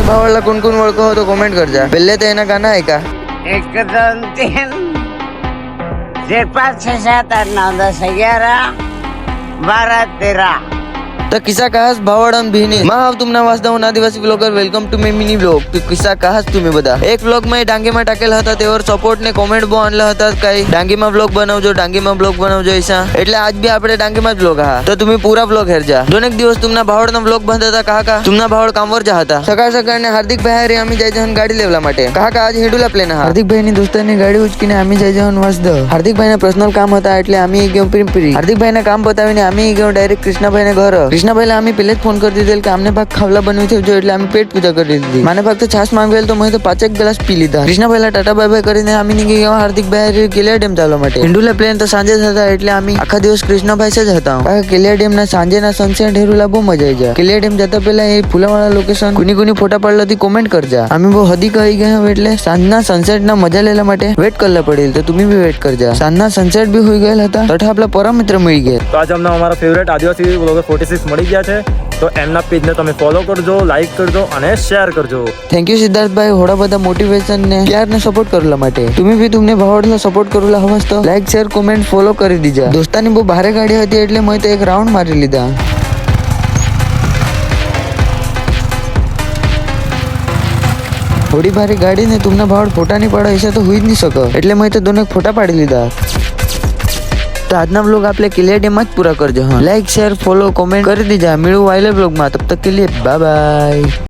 हे भावाला कोण कोण ओळख होतो कमेंट करजा. पहिले तर येणं गाणं आहे का? 1 2 3 4 5 6 7 8 9 10 11 12 13. तर किस्सा कहास ભાવડ અને બહેની માં આવ तुमના વાસદા હું આદિવાસી blogger welcome to my mini blog. તો કિસ્સા કહાસ तुम्ही બધા એક બ્લોગ માં ડાંગીમાં ટાકેલ હતા તેવર સપોર્ટ ને કોમેન્ટ બહુ આનલા હતા કઈ ડાંગીમાં બ્લોગ બનાવજો ऐसा એટલે આજ બી આપણે ડાંગીમાં જ બ્લોગ હા તો तुम्ही પૂરા બ્લોગ હેરજા दोन एक दिवस तुमना ભાવડનો બ્લોગ બંધ હતા કાકા तुमना ભાવડ કામवर જા હતા સકાળ ને હાર્દિક ભાઈ હારે અમે જાય જહન ગાડી લેવલા માટે કાકા આજ હેડુલા પ્લેન હા હાર્દિક ભાઈ ની દોસ્તારની ગાડી ઉચકીને અમે જાય જહન વાસદા હાર્દિક ભાઈ ના પર્સનલ કામ હતા એટલે અમે ગયો પિંપરી હાર્દિક ભાઈ ના કામ બતાવીને અમે ગયો ડાયરેક્ટ કૃષ્ણભાઈ ને ઘર કૃષ્ણભાઈ અમે પહેલે જ ફોન કરી દીધેલ કે અમને ભાગ ખાવલા બનવી થયો જો એટલે અમે પેટ પૂજા કરી દીધી મને ફક્ત છાસ માંગવેલ તો મેં તો 5 ગ્લાસ પી લીધા કૃષ્ણભાઈ ટાટા બાય બાય કરીને અમે નીકળી ગયા હાર્દિક ભાઈ કેલિયા ડેમ ચાલવા માટે હિન્ડુલા પ્લેન તો સાંજે જ હતા એટલે અમે આખા દિવસ કૃષ્ણભાઈ જ હતા કેલિયા ડેમ ના સાંજેના સનસેટ હેરુલા બહુ મજા આવી જાય કેલિયા ડેમ જતા પહેલા એ ફૂલાવાળા લોકેશન કુની ફોટા પાડલાથી કોમેન્ટ કરજા અમે બહુ હદી કહી ગયા એટલે સાંજના સનસેટ ના મજા લેવા માટે વેટ કરવા પડેલ તો તમે બી વેટ કરજા સાંજના સનસેટ બી હોઈ ગયેલ હતા તો આપણા પરમ મિત્ર મળી ગયા તો આજે અમને અમારા ફેવરેટ આદિવાસી બ્લોગર 46 મળી ગયા છે તો એમના પેજને તમે ફોલો કરજો લાઈક કરજો અને શેર કરજો થેન્ક યુ સિદ્ધાર્થભાઈ હોડા બધા મોટિવેશન ને પ્યાર ને સપોર્ટ કરવા માટે તમે બી તમને ભાવડનો સપોર્ટ કરેલા હવસ તો લાઈક શેર કોમેન્ટ ફોલો કરી દીજા દોસ્તાની બહુ ભારે ગાડી હતી એટલે મેં તો એક રાઉન્ડ મારી લીધા થોડી ભારી ગાડી ને તમને ભાવડ ફોટા નહીં પાડો ऐसा તો હુઈ જ નહીં શકો એટલે મેં તો દોને ફોટા પાડી લીધા તો આજના બ્લોગ આપણે ક્લિયર ડેમ જ પૂરા કરજો હા લાઈક શેર ફોલો કોમેન્ટ કરી દીજા મળ્યું વાયલે બ્લોગમાં તબ તક કે લીએ બાય બાય.